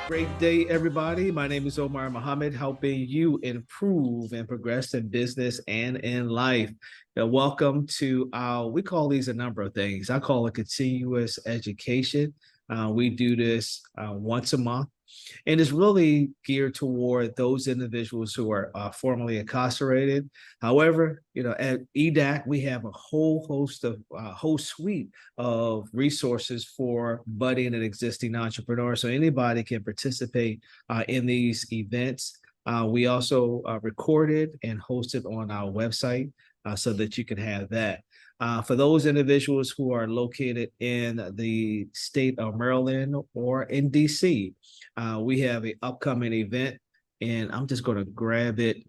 Great day, everybody. My name is Omar Muhammad, helping you improve and progress in business and in life. Welcome to we call these a number of things. I call it continuous education. We do this once a month, and it's really geared toward those individuals who are formerly incarcerated. However, at EDAC, we have a whole suite of resources for budding and existing entrepreneurs. So anybody can participate in these events. We also record it and host it on our website so that you can have that. For those individuals who are located in the state of Maryland or in DC, we have an upcoming event, and I'm just going to grab it.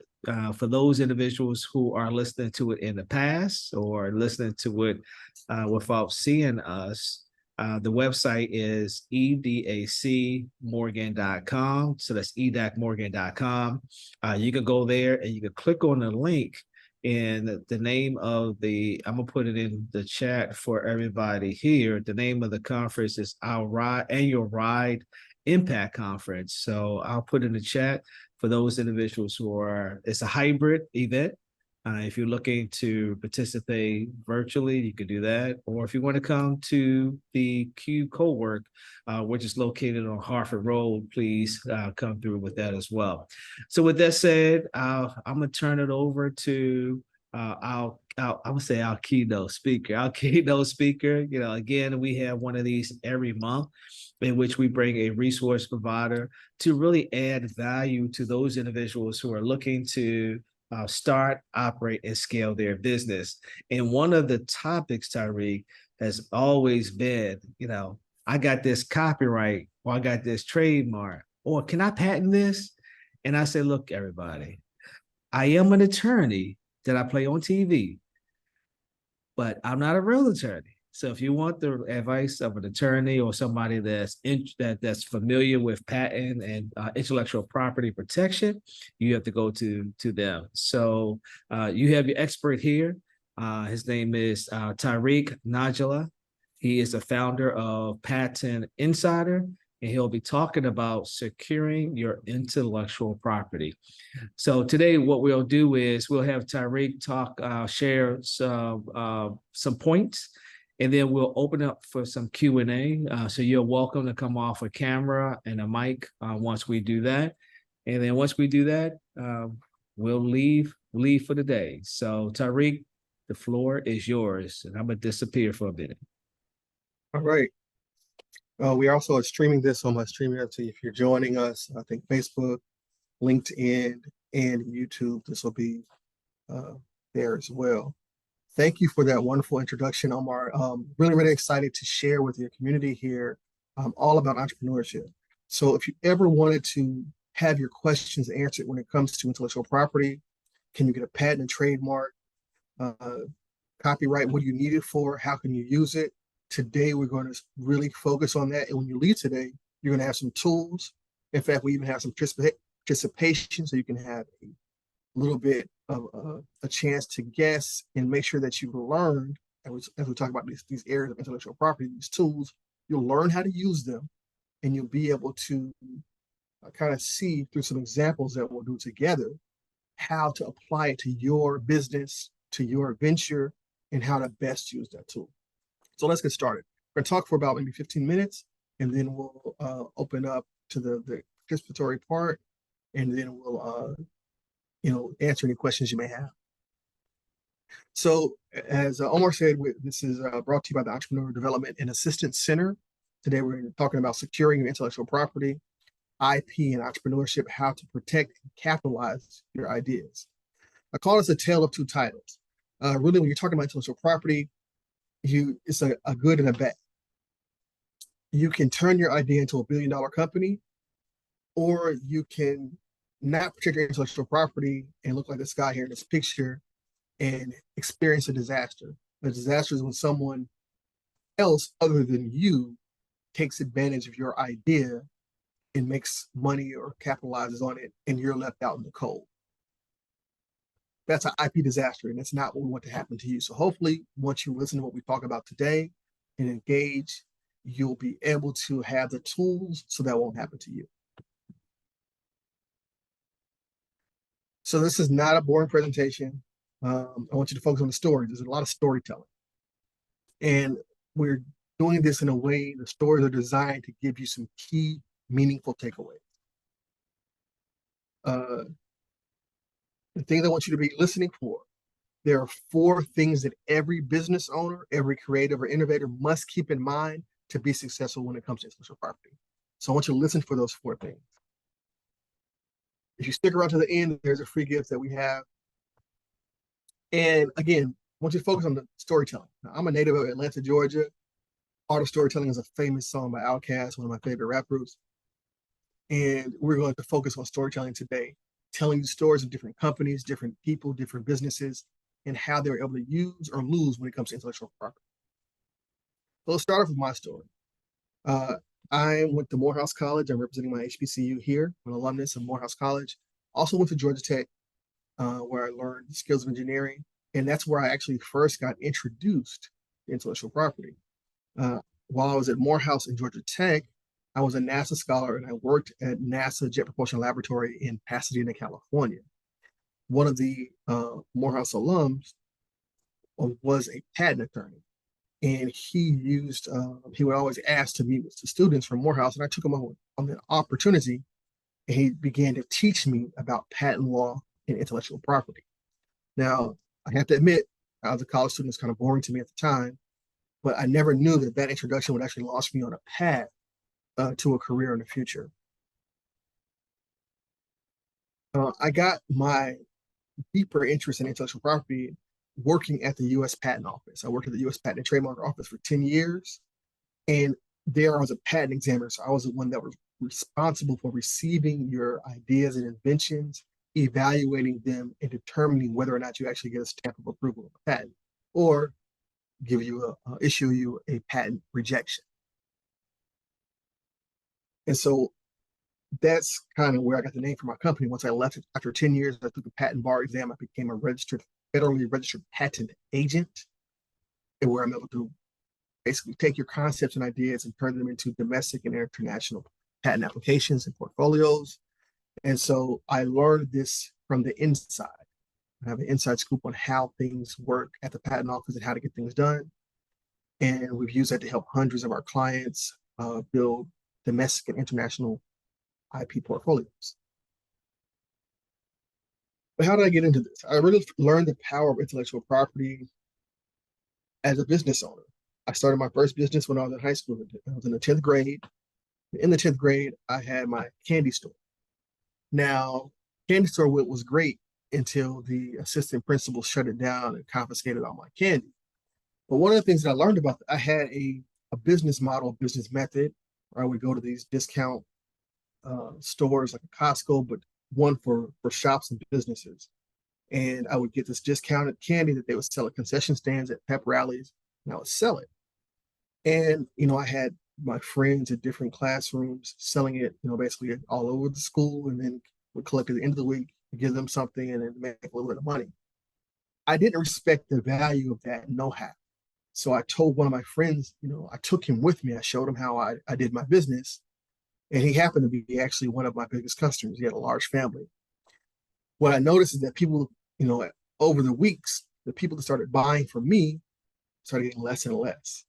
For those individuals who are listening to it in the past or listening to it without seeing us, the website is edacmorgan.com. So that's edacmorgan.com. You can go there and you can click on the link. And the name of I'm going to put it in the chat for everybody here. The name of the conference is our annual Ride Impact Conference. So I'll put in the chat for those individuals it's a hybrid event. If you're looking to participate virtually, you can do that. Or if you want to come to the Q Co-work, which is located on Harford Road, please come through with that as well. So with that said, I'm going to turn it over to I would say our keynote speaker. Again, we have one of these every month in which we bring a resource provider to really add value to those individuals who are looking to start, operate, and scale their business. And one of the topics, Tariq, has always been, I got this copyright, or I got this trademark, or can I patent this? And I say, look, everybody, I am an attorney that I play on TV, but I'm not a real attorney. So if you want the advice of an attorney or somebody that's familiar with patent and intellectual property protection, you have to go to them. So you have your expert here. His name is Tariq Najee-ullah. He is the founder of Patent Insider, and he'll be talking about securing your intellectual property. So today, what we'll do is we'll have Tariq share some points, and then we'll open up for some Q&A. So you're welcome to come off a camera and a mic once we do that. And then once we do that, we'll leave for the day. So Tariq, the floor is yours, and I'm going to disappear for a minute. All right. We also are streaming this on my streaming app. So if you're joining us, I think Facebook, LinkedIn, and YouTube, this will be there as well. Thank you for that wonderful introduction, Omar. Really, really excited to share with your community here all about entrepreneurship. So if you ever wanted to have your questions answered when it comes to intellectual property, can you get a patent and trademark, copyright, what do you need it for, how can you use it? Today, we're going to really focus on that. And when you leave today, you're going to have some tools. In fact, we even have some participation so you can have a little bit of a chance to guess and make sure that you've learned, as we talk about these areas of intellectual property, these tools, you'll learn how to use them, and you'll be able to kind of see through some examples that we'll do together how to apply it to your business, to your venture, and how to best use that tool. So let's get started. We're going to talk for about maybe 15 minutes, and then we'll open up to the participatory part, and then we'll answer any questions you may have. So as Omar said, this is brought to you by the Entrepreneur Development and Assistance Center. Today we're talking about securing your intellectual property, IP, and entrepreneurship, how to protect and capitalize your ideas. I call this a tale of two titles. Really, when you're talking about intellectual property, it's a good and a bad. You can turn your idea into $1 billion company, or you can not protect your intellectual property and look like this guy here in this picture and experience a disaster. A disaster is when someone else other than you takes advantage of your idea and makes money or capitalizes on it, and you're left out in the cold. That's an IP disaster, and that's not what we want to happen to you. So hopefully, once you listen to what we talk about today and engage, you'll be able to have the tools so that won't happen to you. So this is not a boring presentation. I want you to focus on the story. There's a lot of storytelling. And we're doing this in a way, the stories are designed to give you some key, meaningful takeaways. The things I want you to be listening for, there are 4 things that every business owner, every creative or innovator must keep in mind to be successful when it comes to intellectual property. So I want you to listen for those 4 things. If you stick around to the end, there's a free gift that we have. And again, I want you to focus on the storytelling. Now, I'm a native of Atlanta, Georgia. Art of Storytelling is a famous song by Outkast, one of my favorite rap groups. And we're going to focus on storytelling today, telling you stories of different companies, different people, different businesses, and how they were able to use or lose when it comes to intellectual property. So let's start off with my story. I went to Morehouse College. I'm representing my HBCU here. I'm an alumnus of Morehouse College. Also went to Georgia Tech, where I learned skills of engineering. And that's where I actually first got introduced to intellectual property. While I was at Morehouse and Georgia Tech, I was a NASA scholar and I worked at NASA Jet Propulsion Laboratory in Pasadena, California. One of the Morehouse alums was a patent attorney, and he would always ask to meet with the students from Morehouse, and I took him on an opportunity, and he began to teach me about patent law and intellectual property. Now, I have to admit, as a college student, it's kind of boring to me at the time, but I never knew that introduction would actually launch me on a path to a career in the future. I got my deeper interest in intellectual property working at the U.S. Patent Office. I worked at the U.S. Patent and Trademark Office for 10 years, and there I was a patent examiner. So I was the one that was responsible for receiving your ideas and inventions, evaluating them, and determining whether or not you actually get a stamp of approval of a patent, or issue you a patent rejection. And so that's kind of where I got the name for my company. Once I left it, after 10 years, I took a patent bar exam. I became a federally registered patent agent, and where I'm able to basically take your concepts and ideas and turn them into domestic and international patent applications and portfolios. And so I learned this from the inside. I have an inside scoop on how things work at the patent office and how to get things done. And we've used that to help hundreds of our clients build domestic and international IP portfolios. But how did I get into this? I really learned the power of intellectual property as a business owner. I started my first business when I was in high school. I was in the 10th grade. In the 10th grade, I had my candy store. Now, candy store was great until the assistant principal shut it down and confiscated all my candy. But one of the things that I learned about, I had a business model, a business method, where I would go to these discount stores like a Costco, but one for shops and businesses. And I would get this discounted candy that they would sell at concession stands, at pep rallies, and I would sell it. And, I had my friends at different classrooms selling it, basically all over the school, and then would collect at the end of the week, give them something, and then make a little bit of money. I didn't respect the value of that know-how. So I told one of my friends, I took him with me. I showed him how I did my business. And he happened to be actually one of my biggest customers. He had a large family. What I noticed is that people, over the weeks, the people that started buying from me started getting less and less.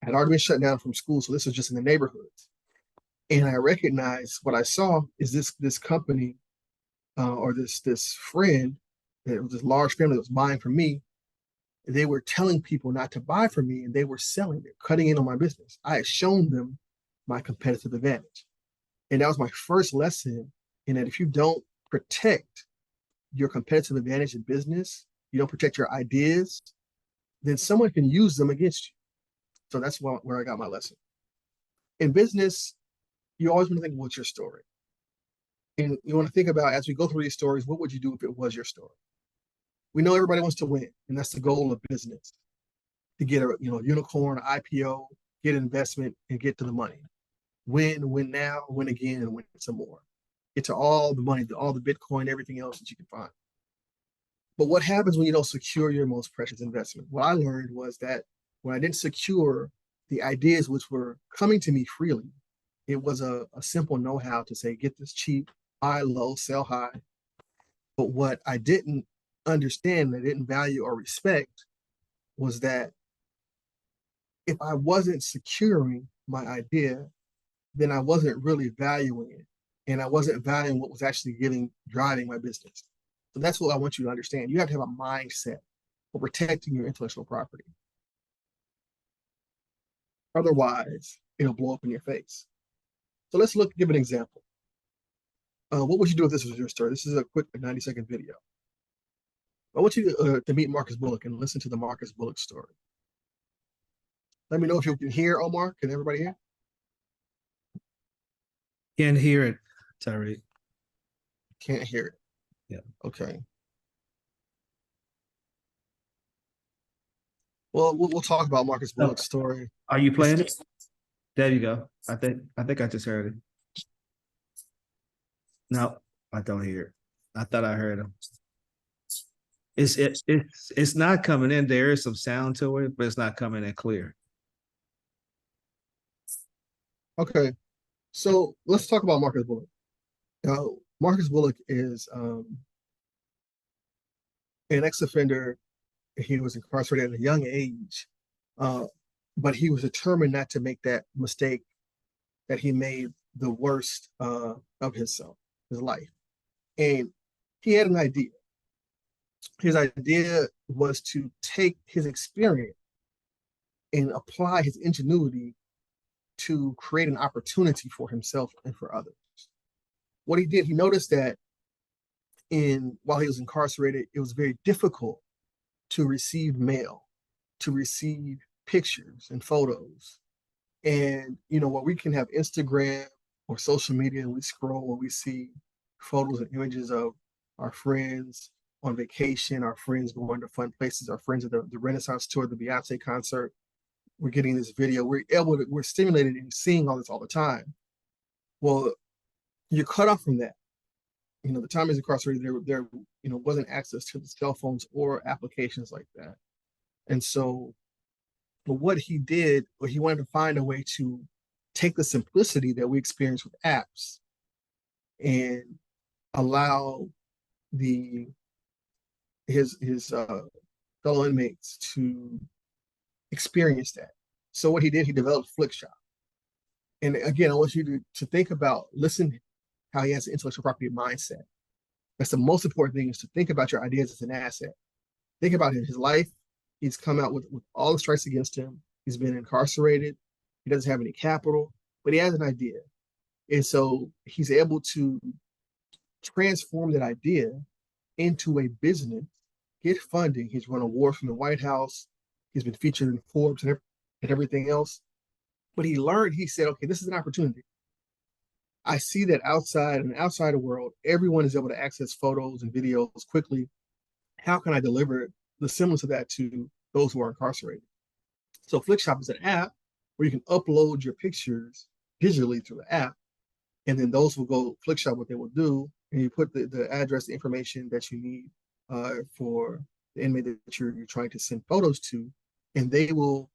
I had already been shut down from school, so this was just in the neighborhoods. And I recognized what I saw is this company or this friend, that was this large family that was buying from me. They were telling people not to buy from me, and they were selling it, cutting in on my business. I had shown them my competitive advantage. And that was my first lesson in that if you don't protect your competitive advantage in business, you don't protect your ideas, then someone can use them against you. So that's where I got my lesson. In business, you always want to think, what's your story? And you want to think about, as we go through these stories, what would you do if it was your story? We know everybody wants to win, and that's the goal of business, to get a unicorn, IPO, get investment, and get to the money. Win now, win again, and win some more. Get to all the money, all the Bitcoin, everything else that you can find. But what happens when you don't secure your most precious investment? What I learned was that when I didn't secure the ideas which were coming to me freely, it was a simple know-how to say, get this cheap, buy low, sell high. But what I didn't understand, I didn't value or respect, was that if I wasn't securing my idea, then I wasn't really valuing it. And I wasn't valuing what was actually driving my business. So that's what I want you to understand. You have to have a mindset for protecting your intellectual property. Otherwise, it'll blow up in your face. So let's give an example. What would you do if this was your story? This is a quick 90-second video. I want you to meet Marcus Bullock and listen to the Marcus Bullock story. Let me know if you can hear, Omar. Can everybody hear? Can't hear it, Tariq. Can't hear it. Yeah. Okay. Well, we'll talk about Marcus Bullock's story. Are you playing it? There you go. I think I just heard it. No, I don't hear it. I thought I heard him. It's not coming in. There is some sound to it, but it's not coming in clear. Okay. So let's talk about Marcus Bullock. Marcus Bullock is an ex-offender. He was incarcerated at a young age, but he was determined not to make that mistake that he made the worst of his life. And he had an idea. His idea was to take his experience and apply his ingenuity to create an opportunity for himself and for others. What he did, he noticed that while he was incarcerated, it was very difficult to receive mail, to receive pictures and photos. And, where we can have Instagram or social media and we scroll and we see photos and images of our friends on vacation, our friends going to fun places, our friends at the Renaissance tour, the Beyonce concert. We're getting this video. We're stimulated and seeing all this all the time. Well, you're cut off from that. The time he's incarcerated, there wasn't access to the cell phones or applications like that. And so, but what he did, he wanted to find a way to take the simplicity that we experience with apps and allow his fellow inmates to experience that. So what he did, he developed Flickshop. And again, I want you to think about, listen how he has an intellectual property mindset. That's the most important thing, is to think about your ideas as an asset. Think about his life. He's come out with all the strikes against him. He's been incarcerated. He doesn't have any capital, but he has an idea. And so he's able to transform that idea into a business, get funding. He's won awards from the White House. He's been featured in Forbes and everything else. But he said, okay, this is an opportunity. I see that in the outside world, everyone is able to access photos and videos quickly. How can I deliver the semblance of that to those who are incarcerated? So Flickshop is an app where you can upload your pictures digitally through the app, and then those will go Flickshop. What they will do, and you put the address, the information that you need for the inmate that you're trying to send photos to, and they will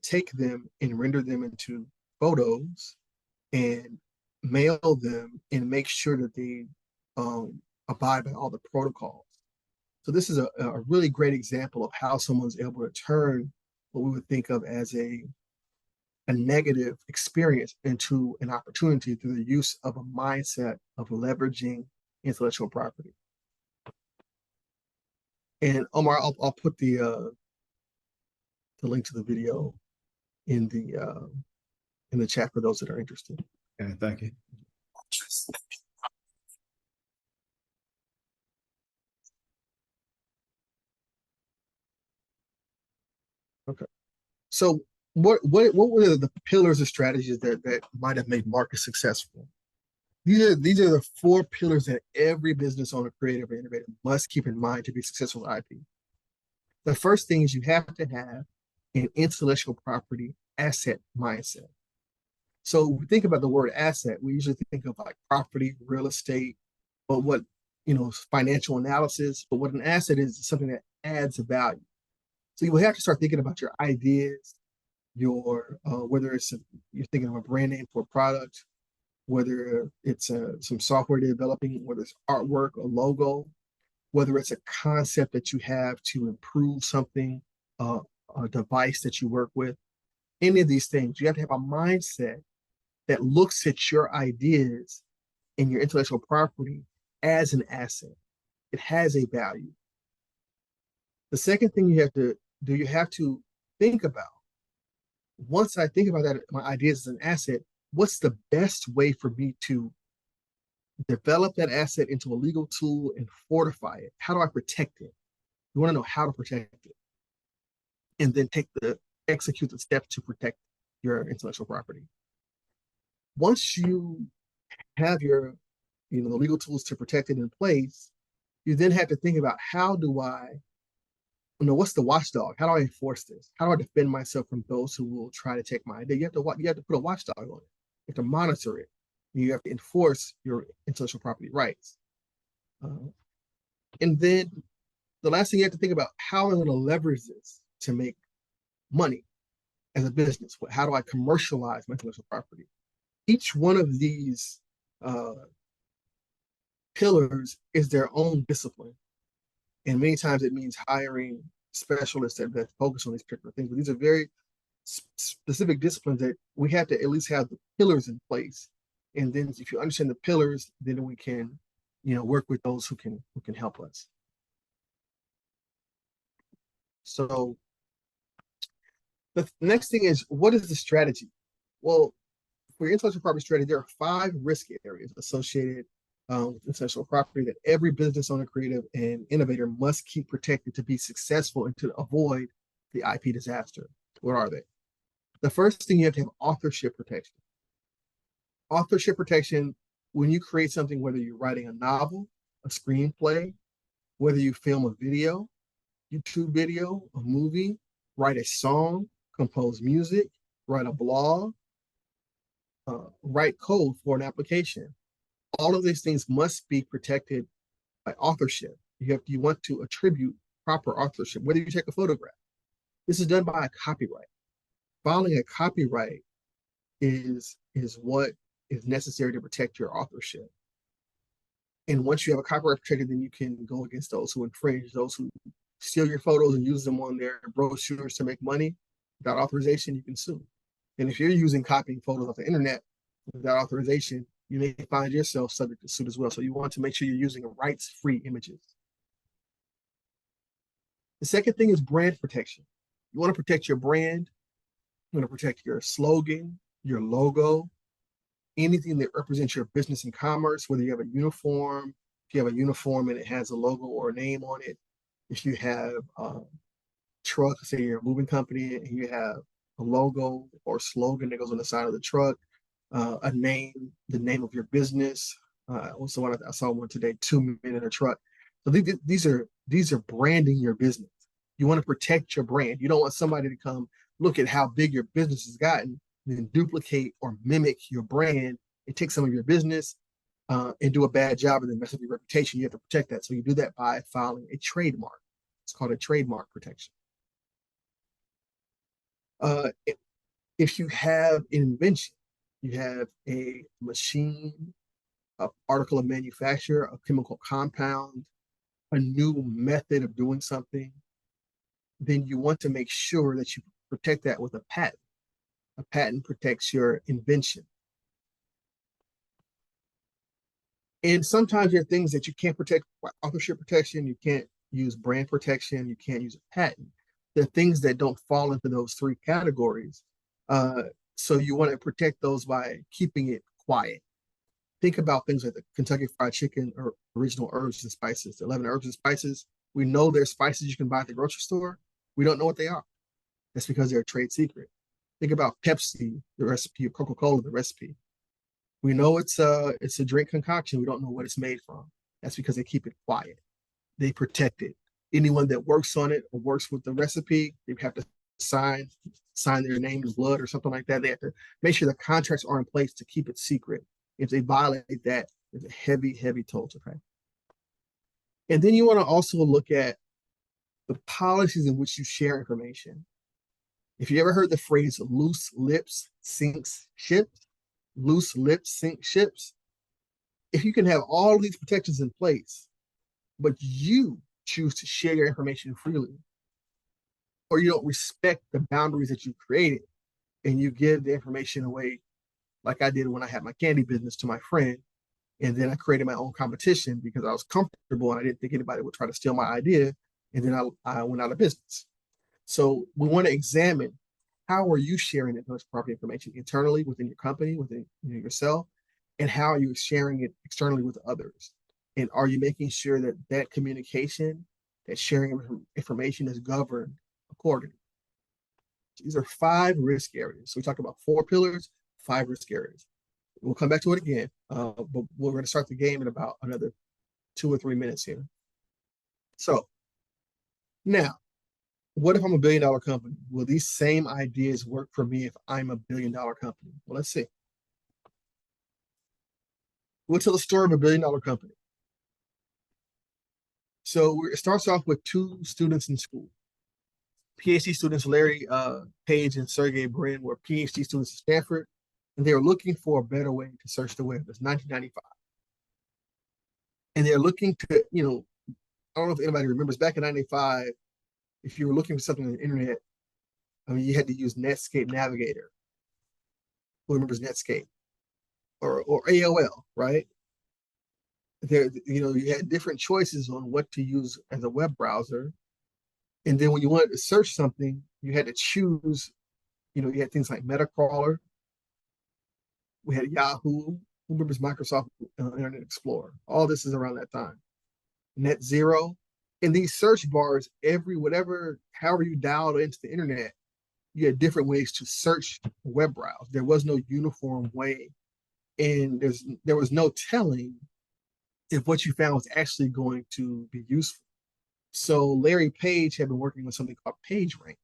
take them and render them into photos and mail them and make sure that they abide by all the protocols. So this is a really great example of how someone's able to turn what we would think of as a negative experience into an opportunity through the use of a mindset of leveraging intellectual property. And Omar, I'll put the link to the video in the chat for those that are interested. Okay, thank you. Okay. So what were the pillars of strategies that might have made Marcus successful? These are the 4 pillars that every business owner, creative, or innovator must keep in mind to be successful with IP. The first thing is you have to have an intellectual property asset mindset. So we think about the word asset, we usually think of like property, real estate, but what, financial analysis, but what an asset is something that adds value. So you will have to start thinking about your ideas, your whether you're thinking of a brand name for a product, whether it's some software developing, whether it's artwork, a logo, whether it's a concept that you have to improve something, a device that you work with, any of these things, you have to have a mindset that looks at your ideas and your intellectual property as an asset. It has a value. The second thing you have to do, you have to think about, once I think about that, my ideas as an asset, what's the best way for me to develop that asset into a legal tool and fortify it? How do I protect it? You want to know how to protect it, and then execute the steps to protect your intellectual property. Once you have your, the legal tools to protect it in place, you then have to think about, how do I, what's the watchdog? How do I enforce this? How do I defend myself from those who will try to take my idea? You have to put a watchdog on it. You have to monitor it. You have to enforce your intellectual property rights. And then the last thing you have to think about, how am I going to leverage this to make money as a business? How do I commercialize my intellectual property? Each one of these pillars is their own discipline. And many times it means hiring specialists that focus on these particular things. But these are very specific disciplines that we have to at least have the pillars in place. And then if you understand the pillars, then we can, work with those who can help us. So the next thing is, what is the strategy? Well, for your intellectual property strategy, there are 5 risk areas associated with intellectual property that every business owner, creative, and innovator must keep protected to be successful and to avoid the IP disaster. What are they? The first thing, you have to have authorship protection. Authorship protection, when you create something, whether you're writing a novel, a screenplay, whether you film a video, YouTube video, a movie, write a song, compose music, write a blog, write code for an application. All of these things must be protected by authorship. You want to attribute proper authorship, whether you take a photograph. This is done by a copyright. Filing a copyright is what is necessary to protect your authorship. And once you have a copyright protected, then you can go against those who infringe, those who steal your photos and use them on their brochures to make money. Without authorization, you can sue. And if you're using copying photos off the internet without authorization, you may find yourself subject to suit as well. So you want to make sure you're using rights-free images. The second thing is brand protection. You want to protect your brand. You want to protect your slogan, your logo, anything that represents your business and commerce, whether you have a uniform, if you have a uniform and it has a logo or a name on it, if you have a truck, say you're a moving company, and you have a logo or slogan that goes on the side of the truck, a name, the name of your business. Also, I saw one today, 2 men in a truck. So these are branding your business. You want to protect your brand. You don't want somebody to come look at how big your business has gotten, and then duplicate or mimic your brand and take some of your business and do a bad job and then mess up your reputation. You have to protect that. So you do that by filing a trademark. It's called a trademark protection. If you have an invention, you have a machine, an article of manufacture, a chemical compound, a new method of doing something, then you want to make sure that you protect that with a patent. A patent protects your invention. And sometimes there are things that you can't protect by authorship protection. You can't use brand protection. You can't use a patent. There are things that don't fall into those 3 categories. So you want to protect those by keeping it quiet. Think about things like the Kentucky Fried Chicken or original herbs and spices, the 11 herbs and spices. We know there's spices you can buy at the grocery store. We don't know what they are. That's because they're a trade secret. Think about Pepsi, the recipe, or Coca-Cola, the recipe. We know it's a drink concoction. We don't know what it's made from. That's because they keep it quiet. They protect it. Anyone that works on it or works with the recipe, they have to sign their name in blood or something like that. They have to make sure the contracts are in place to keep it secret. If they violate that, there's a heavy, heavy toll to pay. And then you want to also look at the policies in which you share information. If you ever heard the phrase loose lips sinks ships, loose lips sink ships. If you can have all these protections in place, but you choose to share your information freely, or you don't respect the boundaries that you created, and you give the information away, like I did when I had my candy business, to my friend, and then I created my own competition because I was comfortable and I didn't think anybody would try to steal my idea, and then I went out of business. So we want to examine, how are you sharing intellectual property information internally within your company, within yourself, and how are you sharing it externally with others? And are you making sure that that communication, that sharing information is governed accordingly? These are 5 risk areas. So we talked about 4 pillars, 5 risk areas. We'll come back to it again, but we're going to start the game in about another 2 or 3 minutes here. So now, what if I'm $1 billion company? Will these same ideas work for me if I'm $1 billion company? Well, let's see. We'll tell the story of $1 billion company. So it starts off with 2 students in school. PhD students, Larry Page and Sergey Brin, were PhD students at Stanford, and they were looking for a better way to search the web. It's 1995. And they're looking to, I don't know if anybody remembers, back in 95, if you were looking for something on the internet, I mean, you had to use Netscape Navigator. Who remembers Netscape? Or AOL, right? There, you had different choices on what to use as a web browser. And then when you wanted to search something, you had to choose, you had things like Metacrawler. We had Yahoo. Who remembers Microsoft Internet Explorer? All this is around that time. Net Zero. In these search bars, however you dialed into the internet, you had different ways to search web browse. There was no uniform way. And there was no telling if what you found was actually going to be useful. So Larry Page had been working on something called PageRank.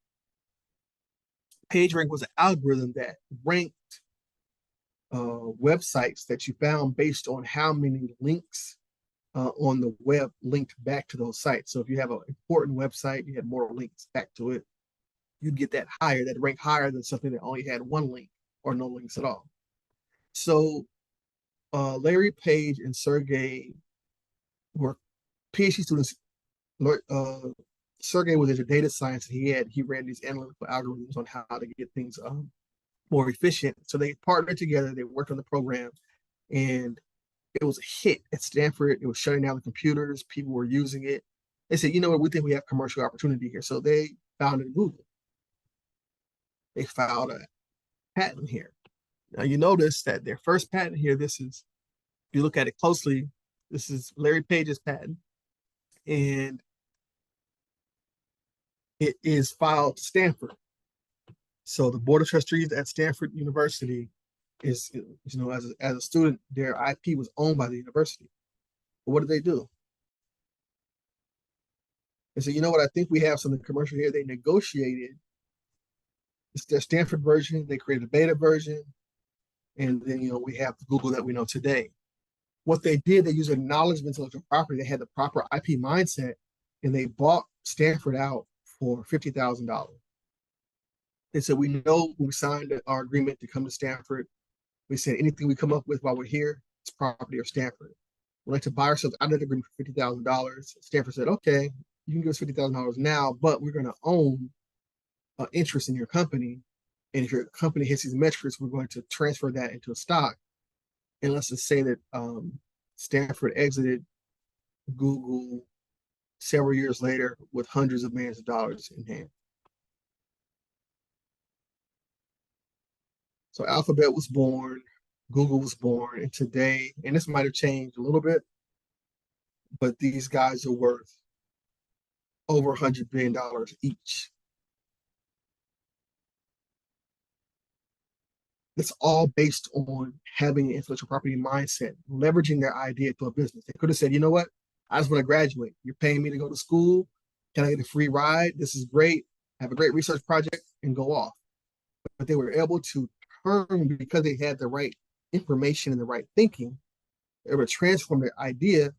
PageRank was an algorithm that ranked websites that you found based on how many links on the web linked back to those sites. So if you have an important website, you had more links back to it, you'd get that rank higher than something that only had 1 link or no links at all. So Larry Page and Sergey were PhD students. Sergey was into data science, and he ran these analytical algorithms on how to get things more efficient. So they partnered together. They worked on the program, and it was a hit at Stanford. It was shutting down the computers. People were using it. They said, you know what, we think we have commercial opportunity here. So they founded Google. They filed a patent here. Now you notice that their first patent here, if you look at it closely, this is Larry Page's patent, and it is filed to Stanford. So the Board of Trustees at Stanford University is, as a student, their IP was owned by the university. But what did they do? They said, you know what, I think we have something commercial here. They negotiated. It's their Stanford version. They created a beta version. And then, we have the Google that we know today. What they did, they used a knowledge of intellectual property. They had the proper IP mindset, and they bought Stanford out for $50,000. They said, we know when we signed our agreement to come to Stanford, we said anything we come up with while we're here, it's property of Stanford. We'd like to buy ourselves out of the agreement for $50,000. Stanford said, okay, you can give us $50,000 now, but we're going to own interest in your company. And if your company hits these metrics, we're going to transfer that into a stock. And let's just say that Stanford exited Google several years later with hundreds of millions of dollars in hand. So Alphabet was born, Google was born, and today, and this might have changed a little bit, but these guys are worth over $100 billion each. It's all based on having an intellectual property mindset, leveraging their idea to a business. They could have said, you know what? I just want to graduate. You're paying me to go to school. Can I get a free ride? This is great. Have a great research project and go off. But they were able to turn, because they had the right information and the right thinking, they were able to transform their idea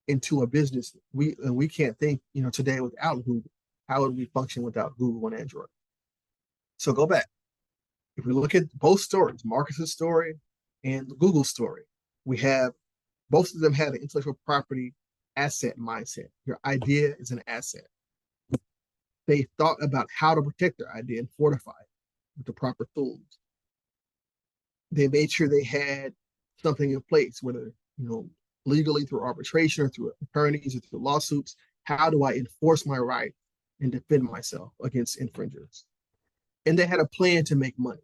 into a business. We can't think, today without Google. How would we function without Google and Android? So go back. If we look at both stories, Marcus's story and the Google story. We have both of them have an intellectual property asset mindset. Your idea is an asset. They thought about how to protect their idea and fortify it with the proper tools. They made sure they had something in place, whether legally through arbitration or through attorneys or through lawsuits. How do I enforce my right and defend myself against infringers? And they had a plan to make money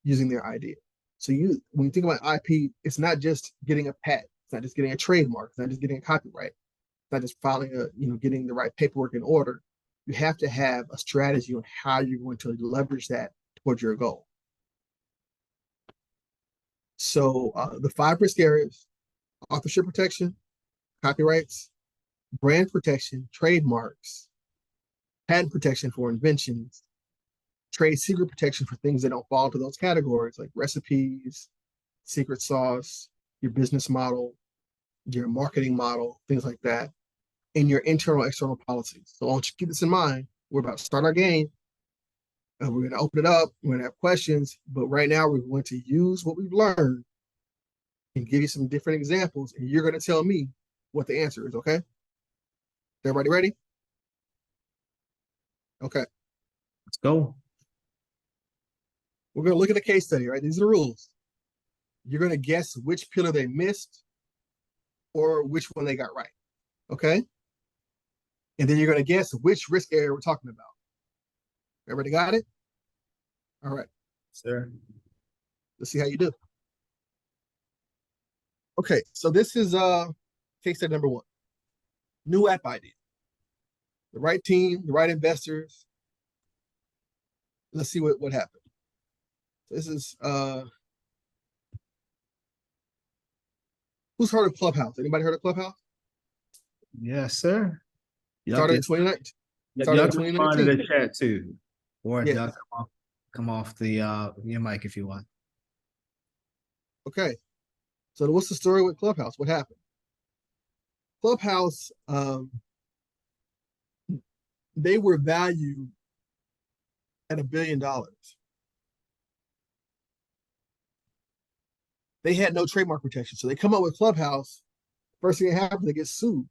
using their idea. So when you think about IP, it's not just getting a patent, it's not just getting a trademark, it's not just getting a copyright, it's not just filing getting the right paperwork in order. You have to have a strategy on how you're going to leverage that towards your goal. So the 5 risk areas: authorship protection, copyrights, brand protection, trademarks, patent protection for inventions, trade secret protection for things that don't fall into those categories, like recipes, secret sauce, your business model, your marketing model, things like that, and your internal, external policies. So I want you to keep this in mind. We're about to start our game. And we're going to open it up. We're going to have questions, but right now we're going to use what we've learned and give you some different examples, and you're going to tell me what the answer is, okay? Everybody ready? Okay. Let's go. We're going to look at a case study, right? These are the rules. You're going to guess which pillar they missed or which one they got right, okay? And then you're going to guess which risk area we're talking about. Everybody got it? All right. Sir. Let's see how you do. Okay, so this is case study number 1. New app idea. The right team, the right investors. Let's see what happened. This is who's heard of Clubhouse? Anybody heard of Clubhouse? Yes, sir. Started in 2019. Y'all can respond to the chat too. Or yeah. y'all come off the your mic if you want. Okay. So what's the story with Clubhouse? What happened? Clubhouse, they were valued at $1 billion. They had no trademark protection. So they come up with Clubhouse. First thing that happens, they get sued.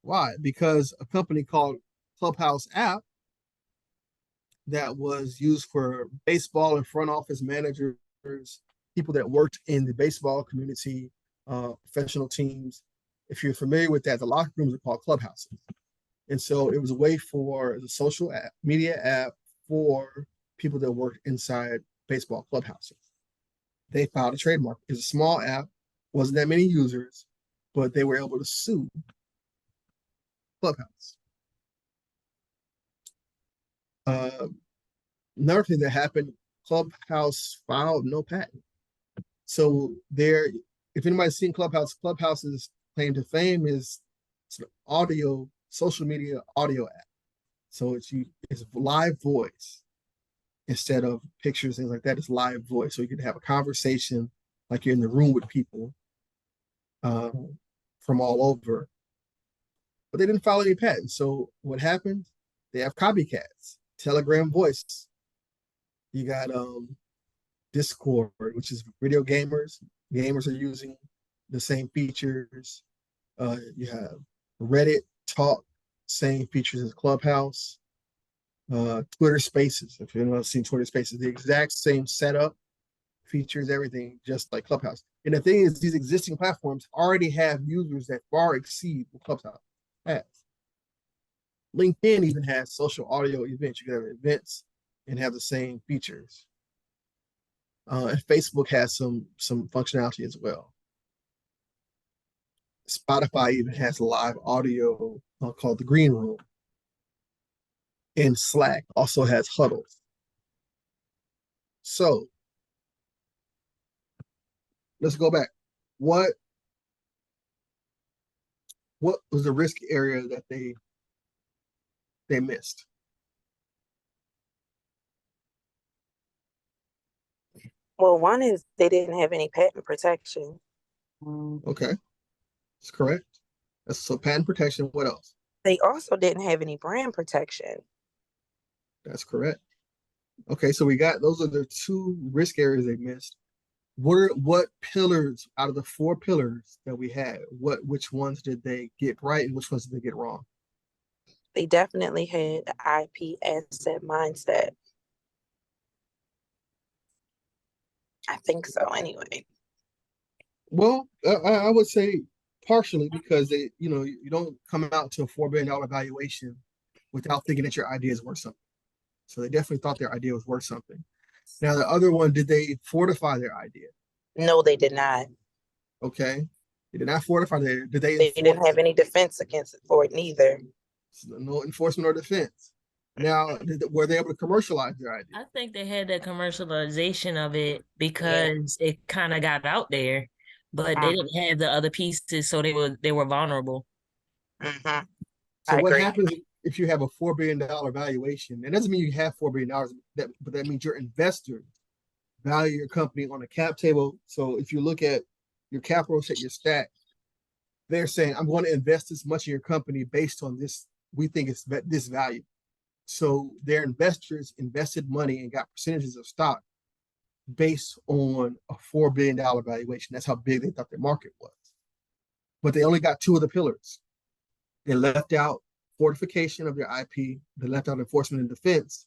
Why? Because a company called Clubhouse app that was used for baseball and front office managers, people that worked in the baseball community, professional teams. If you're familiar with that, the locker rooms are called clubhouses. And so it was a way for the social media app for people that worked inside baseball clubhouses. They filed a trademark. It's a small app, wasn't that many users, but they were able to sue Clubhouse. Another thing that happened, Clubhouse filed no patent. So if anybody's seen Clubhouse, Clubhouse's claim to fame is it's an audio, social media audio app. So it's live voice instead of pictures, things like that. It's live voice. So you can have a conversation like you're in the room with people from all over. But they didn't file any patents. So what happened? They have copycats. Telegram voice. You got Discord, which is video gamers. Gamers are using the same features. You have Reddit Talk, same features as Clubhouse. Twitter Spaces, if anyone's seen Twitter Spaces, the exact same setup, features, everything, just like Clubhouse. And the thing is, these existing platforms already have users that far exceed what Clubhouse has. LinkedIn even has social audio events. You can have events and have the same features. And Facebook has some functionality as well. Spotify even has live audio called the Green Room. And Slack also has huddles. So let's go back. What was the risk area that they missed? Well, one is they didn't have any patent protection. Okay, that's correct. So patent protection. What else? They also didn't have any brand protection. That's correct. Okay, so we got those are the 2 risk areas they missed. what pillars out of the 4 pillars that we had, which ones did they get right and which ones did they get wrong? They definitely had the IP asset mindset. I think so anyway. Well, I would say partially because you don't come out to a $4 billion valuation without thinking that your idea is worth something. So they definitely thought their idea was worth something. Now, the other one, did they fortify their idea? No, they did not. Okay. They did not fortify their, did they They enforce didn't have any defense against it for it neither. no enforcement or defense? Now, were they able to commercialize their idea? I think they had that commercialization of it Yeah. because it kind of got out there, but they didn't have the other pieces, so they were vulnerable. Mm-hmm. So I what agree. happens if you have a $4 billion valuation? It doesn't mean you have $4 billion, but that means your investors value your company on a cap table. So if you look at your capital set, your stack, they're saying, I'm going to invest this much in your company based on this. We think it's this value. So their investors invested money and got percentages of stock based on a $4 billion valuation. That's how big they thought their market was. But they only got 2 of the pillars. They left out fortification of their IP. They left out enforcement and defense.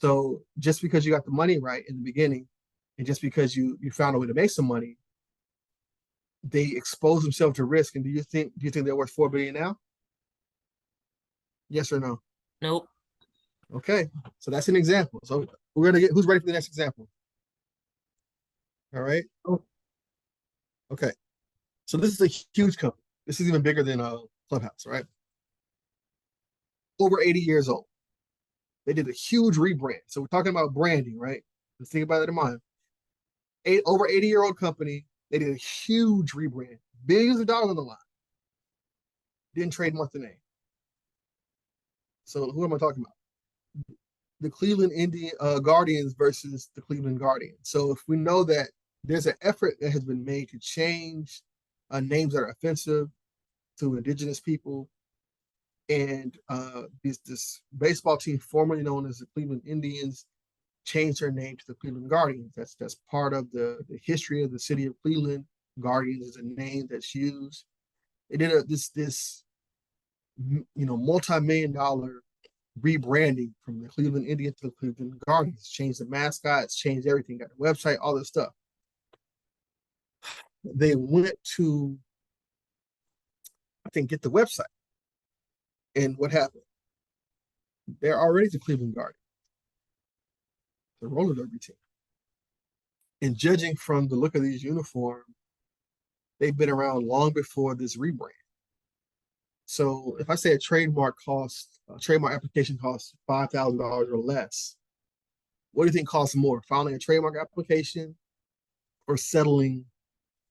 So just because you got the money right in the beginning, and just because you found a way to make some money, they expose themselves to risk. And do you think they're worth $4 billion now? Yes or no? Nope. Okay, so that's an example. So we're gonna get, who's ready for the next example? All right. Okay. So this is a huge company. This is even bigger than Clubhouse, right? Over 80 years old. They did a huge rebrand. So we're talking about branding, right? Let's think about it in mind. Over 80-year-old company. They did a huge rebrand, billions of dollars on the line. Didn't trademark the name. So who am I talking about? The Cleveland Guardians versus the Cleveland Guardians. So if we know that there's an effort that has been made to change names that are offensive to indigenous people, and this baseball team formerly known as the Cleveland Indians changed their name to the Cleveland Guardians. That's part of the history of the city of Cleveland. Guardians is a name that's used. They did this multi-million-dollar rebranding from the Cleveland Indians to the Cleveland Guardians. Changed the mascots, changed everything, got the website, all this stuff. They went to, I think, get the website. And what happened? They're already the Cleveland Guardians, the roller derby team. And judging from the look of these uniforms, they've been around long before this rebrand. So if I say a trademark application costs $5,000 or less, what do you think costs more, filing a trademark application or settling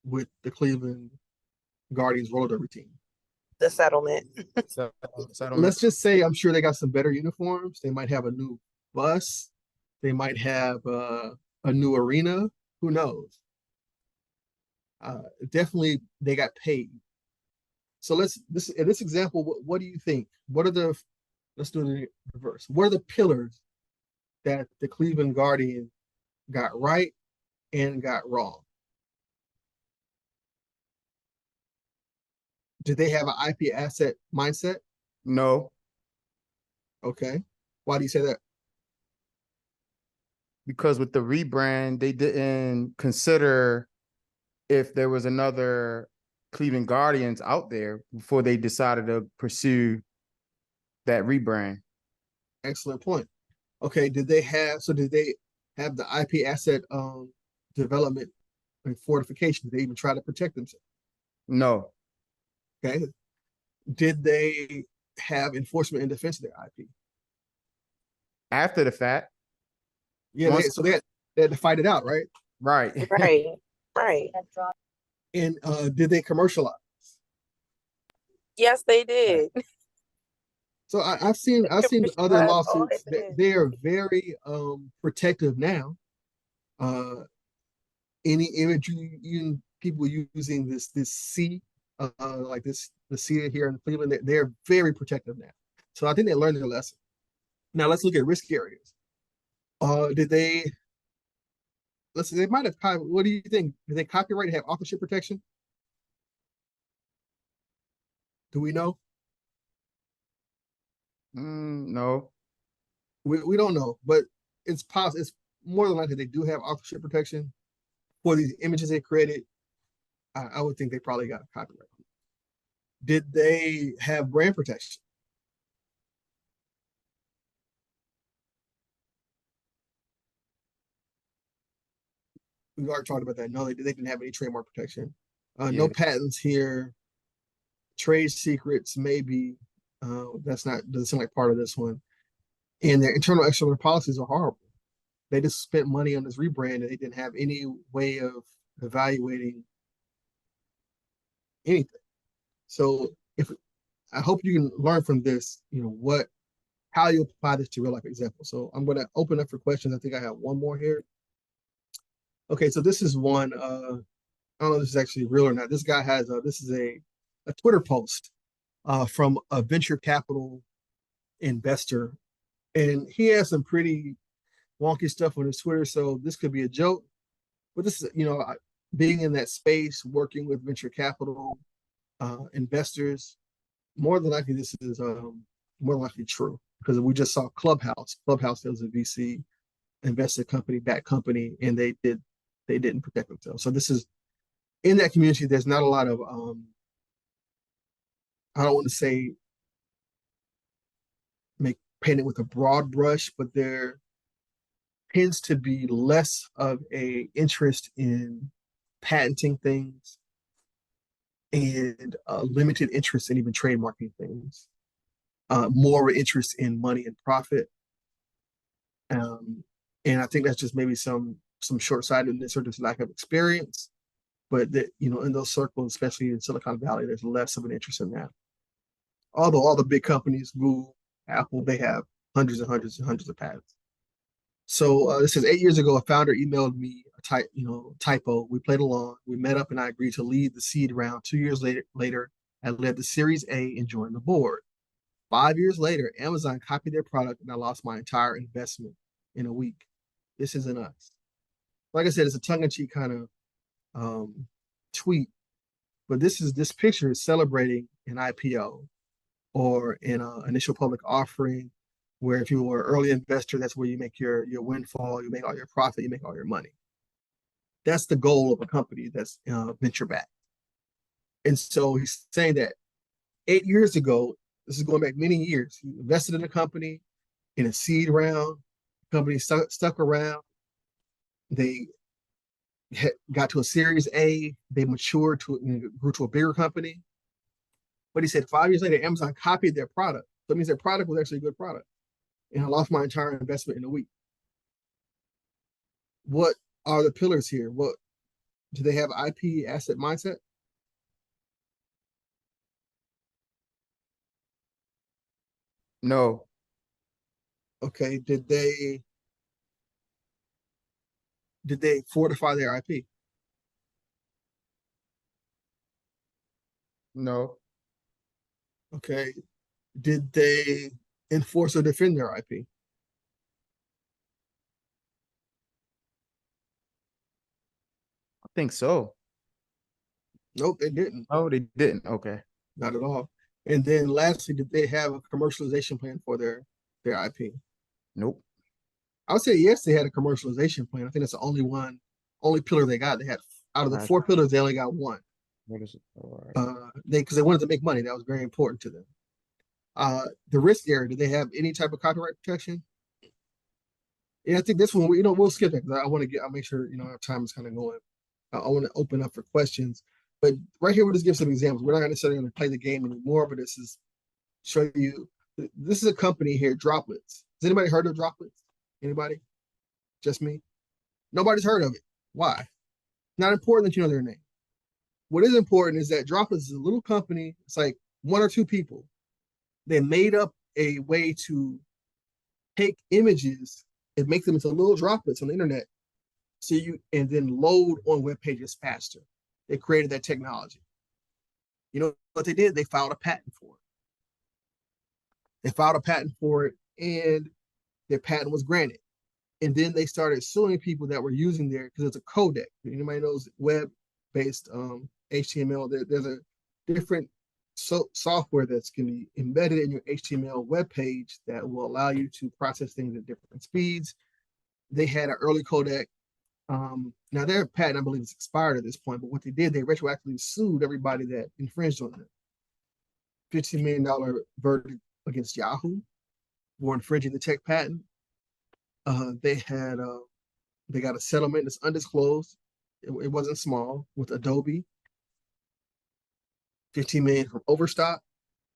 with the Cleveland Guardians roller derby team? The settlement. Let's just say I'm sure they got some better uniforms. They might have a new bus. They might have a new arena. Who knows? Definitely, they got paid. So in this example, what do you think? Let's do the reverse. What are the pillars that the Cleveland Guardian got right and got wrong? Did they have an IP asset mindset? No, Okay. Why do you say that? because with the rebrand, they didn't consider if there was another Cleveland Guardians out there before they decided to pursue that rebrand. Excellent point. Okay, did they have the IP asset development and fortification? Did they even try to protect themselves? No, Okay. Did they have enforcement and defense of their IP? after the fact, Yeah, Once- so they had to fight it out, right? right? Right. Right. And did they commercialize? Yes, they did. So I've seen other Commercialize all lawsuits that that is. they are very protective now. Any imagery, even people using this C, like the C here in Cleveland, they're very protective now. So I think they learned their lesson. Now let's look at risk areas. Did they let's say they might have, what do you think? Do they copyright have authorship protection? Do we know? No. We don't know, but it's possible. It's more than likely they do have authorship protection for these images they created. I would think they probably got copyright. Did they have brand protection? We already talked about that. No, they didn't have any trademark protection. Yeah. No patents here. Trade secrets, maybe. Doesn't seem like part of this one. And their internal external policies are horrible. They just spent money on this rebrand and they didn't have any way of evaluating anything. So if I hope you can learn from this, how you apply this to real life examples. So I'm going to open up for questions. I think I have one more here. Okay, so this is one. I don't know if this is actually real or not. This guy has this is a Twitter post from a venture capital investor, and he has some pretty wonky stuff on his Twitter. So this could be a joke, but this is being in that space, working with venture capital investors. More than likely, this is more than likely true because we just saw Clubhouse. Clubhouse was a VC invested company, back company, and they didn't protect themselves. So this is in that community. There's not a lot of I don't want to say paint it with a broad brush, but there tends to be less of a interest in patenting things and limited interest in even trademarking things. More interest in money and profit. And I think that's just maybe some short-sightedness or just lack of experience. But that, in those circles, especially in Silicon Valley, there's less of an interest in that. Although all the big companies, Google, Apple, they have hundreds and hundreds and hundreds of patents. So this is 8 years ago, a founder emailed me a typo. We played along. We met up and I agreed to lead the seed round. 2 years later, I led the Series A and joined the board. 5 years later, Amazon copied their product and I lost my entire investment in a week. This isn't us. Like I said, it's a tongue-in-cheek kind of tweet, but this picture is celebrating an IPO or an initial public offering, where if you were an early investor, that's where you make your windfall, you make all your profit, you make all your money. That's the goal of a company that's venture backed. And so he's saying that 8 years ago, this is going back many years, he invested in a company in a seed round, company stuck around, they got to a Series A, they matured grew to a bigger company. But he said 5 years later, Amazon copied their product. So it means their product was actually a good product. And I lost my entire investment in a week. What are the pillars here? What do they have? IP asset mindset? No. Okay. Did they fortify their IP? No. Okay. Did they enforce or defend their IP? I think so. Nope, they didn't. Oh, they didn't. Okay. Not at all. And then lastly, did they have a commercialization plan for their IP? Nope. I would say yes, they had a commercialization plan. I think that's the only pillar they got. They had out of the 4 pillars, they only got one. What is it? All right. Because they wanted to make money. That was very important to them. The risk area, did they have any type of copyright protection? Yeah, I think this one, we'll skip it because I'll make sure, our time is kind of going. I want to open up for questions. But right here, we'll just give some examples. We're not necessarily going to play the game anymore, but this is show you. This is a company here, Droplets. Has anybody heard of Droplets? Anybody? Just me? Nobody's heard of it. Why? Not important that you know their name. What is important is that Droplets is a little company. It's like 1 or 2 people. They made up a way to take images and make them into little droplets on the internet, and then load on web pages faster. They created that technology. You know what they did? They filed a patent for it. And their patent was granted. And then they started suing people that were using their, because it's a codec. Anybody knows web-based HTML, there's a different software that's going to be embedded in your HTML web page that will allow you to process things at different speeds. They had an early codec. Now their patent, I believe, is expired at this point, but what they did, they retroactively sued everybody that infringed on it. $15 million verdict against Yahoo for infringing the tech patent. They got a settlement that's undisclosed. It wasn't small, with Adobe. 15 million from Overstock.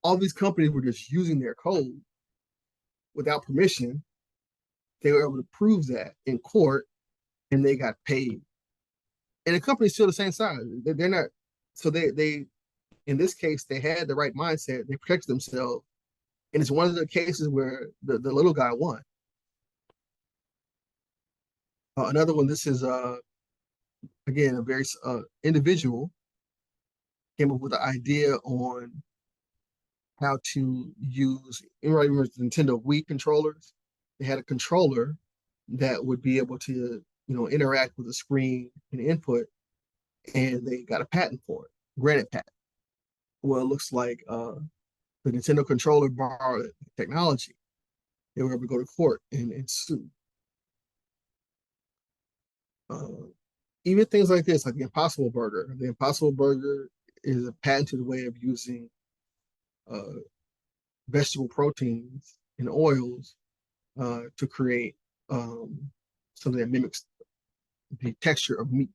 All these companies were just using their code without permission. They were able to prove that in court, and they got paid. And the company's still the same size. They're not. So they in this case, they had the right mindset. They protected themselves, and it's one of the cases where the little guy won. Another one. This is again a very individual came up with an idea on how to use. Everybody remembers the Nintendo Wii controllers. They had a controller that would be able to, interact with the screen and input, and they got a patent for it, granted patent. Well, it looks like the Nintendo controller borrowed technology. They were able to go to court and sue. Even things like this, like the Impossible Burger. The Impossible Burger is a patented way of using vegetable proteins and oils to create something that mimics the texture of meat.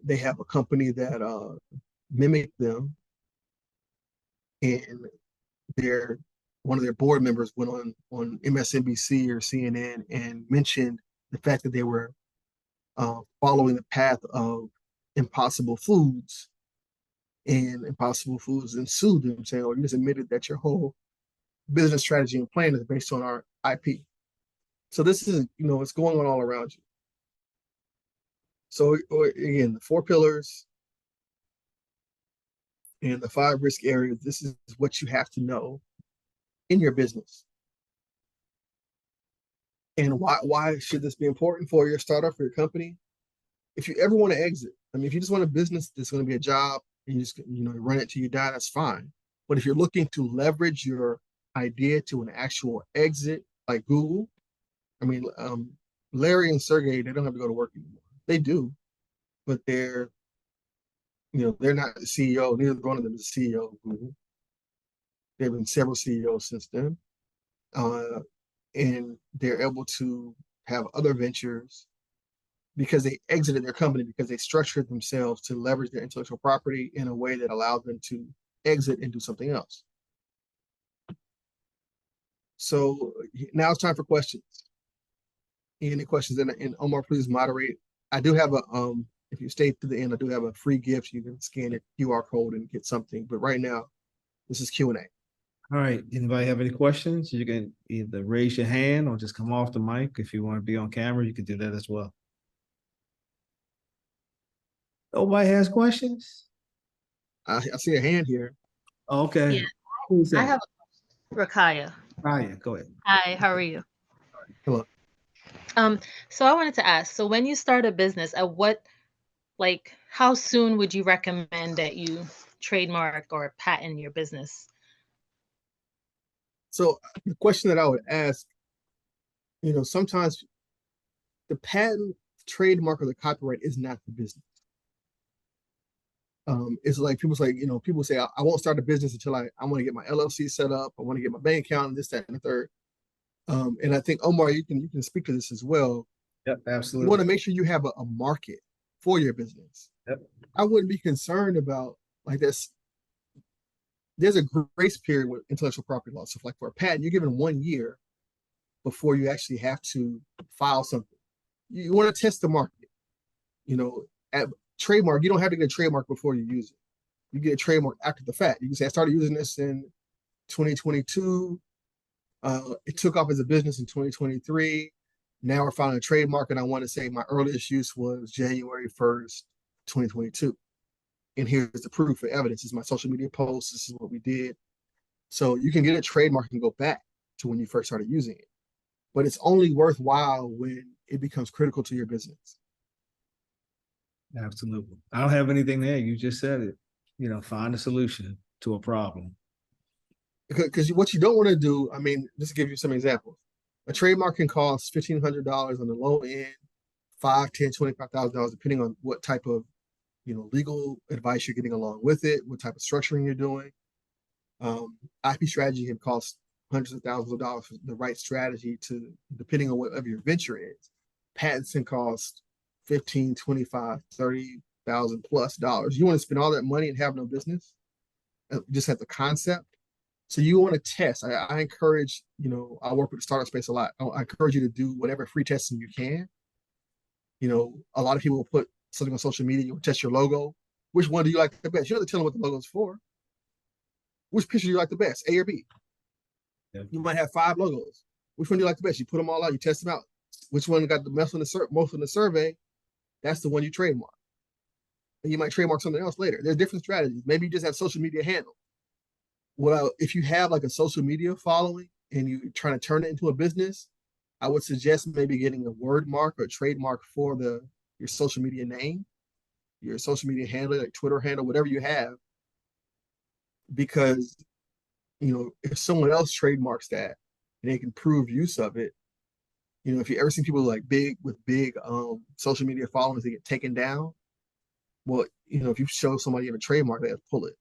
They have a company that mimicked them, and one of their board members went on MSNBC or CNN and mentioned the fact that they were following the path of Impossible Foods, and Impossible Foods and sued them, saying, "Oh, you just admitted that your whole business strategy and plan is based on our IP." So this is, it's going on all around you. So again, the 4 pillars and the 5 risk areas, this is what you have to know in your business. And why should this be important for your startup, for your company? If you ever want to exit, if you just want a business that's going to be a job and you just, run it till you die, that's fine. But if you're looking to leverage your idea to an actual exit, like Google, Larry and Sergey, they don't have to go to work anymore. They do, but they're not the CEO. Neither one of them is the CEO of Google. There have been several CEOs since then. And they're able to have other ventures because they exited their company, because they structured themselves to leverage their intellectual property in a way that allowed them to exit and do something else. So now it's time for questions. Any questions? And Omar, please moderate. I do have if you stay to the end, I do have a free gift. You can scan your QR code and get something. But right now, this is Q&A. All right. Anybody have any questions? You can either raise your hand or just come off the mic. If you want to be on camera, you can do that as well. Nobody has questions? I see a hand here. Okay. Yeah. Who's that? I have Rakaya. Ryan, go ahead. Hi, how are you? Hello. So I wanted to ask, so when you start a business, how soon would you recommend that you trademark or patent your business? So the question that I would ask, sometimes the patent, trademark, or the copyright is not the business. It's like people say, I won't start a business until I want to get my LLC set up. I want to get my bank account and this, that, and the third. And I think, Omar, you can speak to this as well. Yep, You absolutely. want to make sure you have a market for your business. Yep. I wouldn't be concerned about this. There's a grace period with intellectual property law. So like for a patent, you're given 1 year before you actually have to file something. You want to test the market. At trademark, you don't have to get a trademark before you use it. You get a trademark after the fact. You can say, I started using this in 2022. It took off as a business in 2023. Now we're filing a trademark, and I want to say my earliest use was January 1st, 2022. And here's the proof for evidence. This is my social media post. This is what we did. So you can get a trademark and go back to when you first started using it. but it's only worthwhile when it becomes critical to your business. Absolutely. I don't have anything there. You just said it. You know, find a solution to a problem. Because what you don't want to do, I mean, just to give you some examples, a trademark can cost $1,500 on the low end, $5, $10, $25,000, depending on what type of, legal advice you're getting along with it, what type of structuring you're doing. IP strategy can cost hundreds of thousands of dollars for the right strategy to, depending on whatever your venture is. Patents can cost 15, 25, 30,000 plus dollars. You want to spend all that money and have no business? Just have the concept. So you want to test. I encourage, I work with the startup space a lot. I encourage you to do whatever free testing you can. A lot of people will put something on social media, you test your logo. Which one do you like the best? You don't have to tell them what the logo is for. Which picture do you like the best, A or B? Yeah. You might have 5 logos. Which one do you like the best? You put them all out, you test them out. Which one got the most in the survey? That's the one you trademark. And you might trademark something else later. There's different strategies. Maybe you just have social media handle. Well, if you have like a social media following and you're trying to turn it into a business, I would suggest maybe getting a word mark or trademark for your social media name, your social media handle, like Twitter handle, whatever you have. Because, if someone else trademarks that and they can prove use of it, if you ever seen people like big social media followings, they get taken down. Well, if you show somebody you have a trademark, they have to pull it.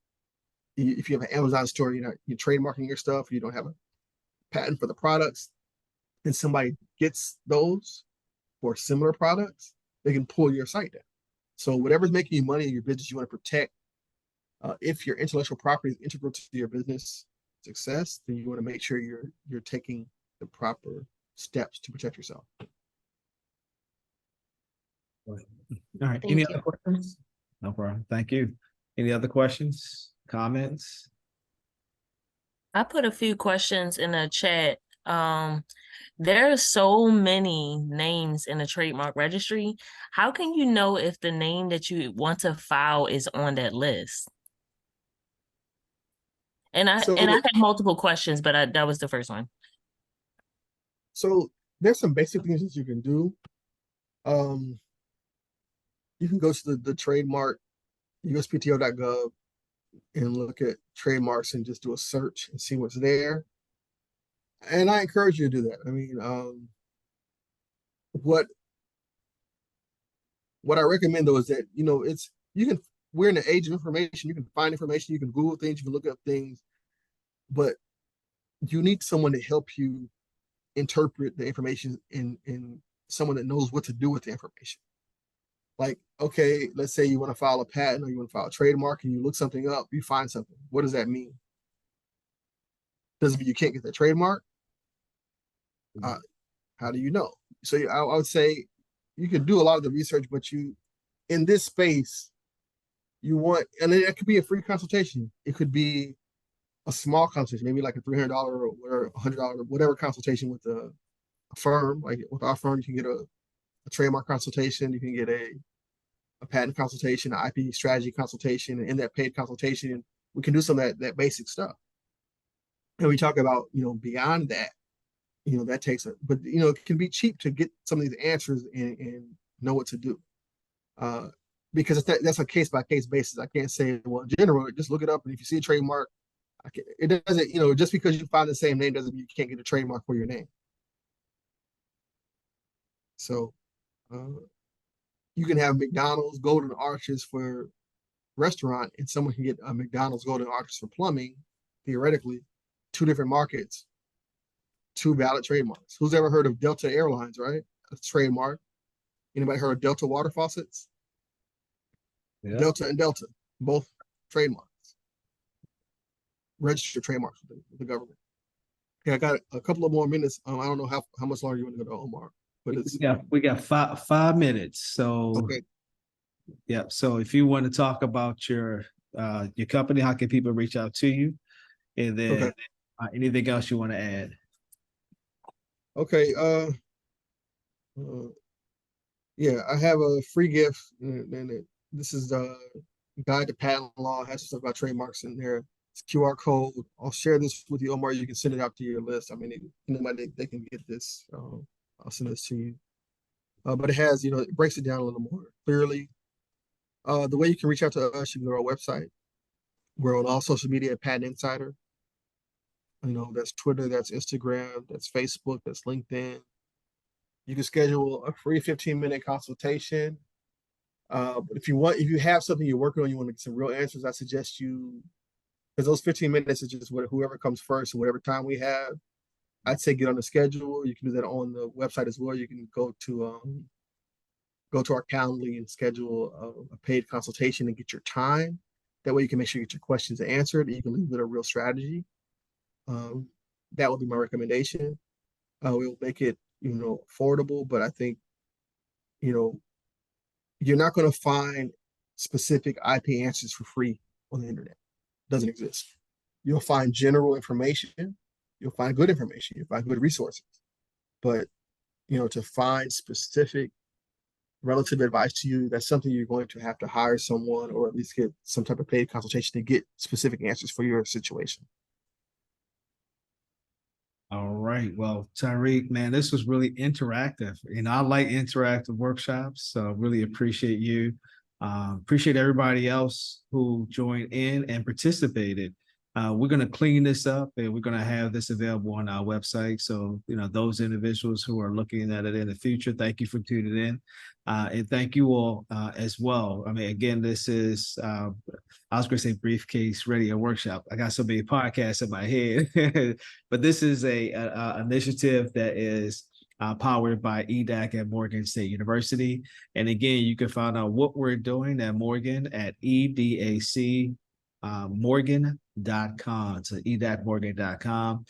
If you have an Amazon store, you're trademarking your stuff, you don't have a patent for the products, and somebody gets those for similar products, they can pull your site down. So whatever's making you money in your business, you want to protect. If your intellectual property is integral to your business success, then you want to make sure you're taking the proper steps to protect yourself. All right. Thank Any you. other questions? No problem. Thank you. Any other questions, comments? I put a few questions in the chat. There are so many names in the trademark registry. How can you know if the name that you want to file is on that list? And I had multiple questions, but that was the first one. So there's some basic things that you can do. You can go to the trademark uspto.gov and look at trademarks and just do a search and see what's there. And I encourage you to do that. I mean, what I recommend though is that we're in the age of information. You can find information, you can Google things, you can look up things, but you need someone to help you interpret the information in someone that knows what to do with the information. Like, okay, let's say you want to file a patent or you want to file a trademark and you look something up, you find something. What does that mean? Does it mean you can't get the trademark? How do you know? So I would say you can do a lot of the research, but in this space, you want, and it could be a free consultation. It could be a small consultation, maybe like a $300 or whatever, $100, whatever consultation with a firm. Like with our firm, you can get a trademark consultation, you can get a patent consultation, an IP strategy consultation, and in that paid consultation, we can do some of that basic stuff. And we talk about, beyond that, that takes it, but it can be cheap to get some of these answers and know what to do. Because that's a case by case basis. I can't say, well, in general, just look it up. And if you see a trademark, it doesn't, just because you find the same name doesn't mean you can't get a trademark for your name. So you can have McDonald's golden arches for restaurant, and someone can get a McDonald's golden arches for plumbing, theoretically, 2 different markets, 2 valid trademarks. Who's ever heard of Delta Airlines, right? A trademark. Anybody heard of Delta water faucets? Yeah. Delta and Delta, both trademarks. Registered trademarks with the government. Okay, I got a couple of more minutes. I don't know how much longer you want to go to, Omar. But we got 5 minutes. So okay. Yeah. So if you want to talk about your company, how can people reach out to you? And then anything else you want to add? Okay. Yeah, I have a free gift, and this is the Guide to Patent Law. It has stuff about trademarks in there. It's QR code. I'll share this with you, Omar. You can send it out to your list. I mean, anybody, they can get this. I'll send this to you. But it has, it breaks it down a little more clearly. The way you can reach out to us, you can go to our website. We're on all social media at Patent Insider. That's Twitter, that's Instagram, that's Facebook, that's LinkedIn. You can schedule a free 15-minute consultation. But if you have something you're working on, you want to get some real answers, I suggest because those 15 minutes is just whoever comes first and whatever time we have, I'd say get on the schedule. You can do that on the website as well. You can go to our Calendly and schedule a paid consultation and get your time. That way you can make sure you get your questions answered and you can leave with a real strategy. That would be my recommendation. We'll make it, affordable, but I think, you're not going to find specific IP answers for free on the internet. It doesn't exist. You'll find general information. You'll find good information. You'll find good resources. But, to find specific relative advice to you, that's something you're going to have to hire someone or at least get some type of paid consultation to get specific answers for your situation. All right. Well, Tariq, man, this was really interactive. I like interactive workshops, so really appreciate you. Appreciate everybody else who joined in and participated. We're going to clean this up and we're going to have this available on our website. So, those individuals who are looking at it in the future, thank you for tuning in. And thank you all as well. I mean, again, this is, I was going to say Briefcase Radio Workshop. I got so many podcasts in my head, but this is a initiative that is powered by EDAC at Morgan State University. And again, you can find out what we're doing at Morgan at EDAC Morgan.com. So edacmorgan.com.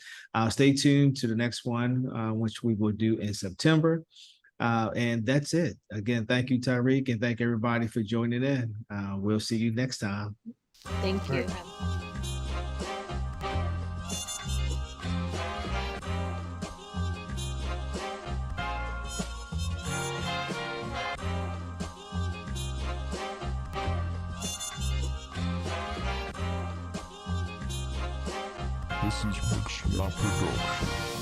Stay tuned to the next one, which we will do in September. And that's it. Again, thank you, Tariq, and thank everybody for joining in. We'll see you next time. Thank you. This is Mix La Production.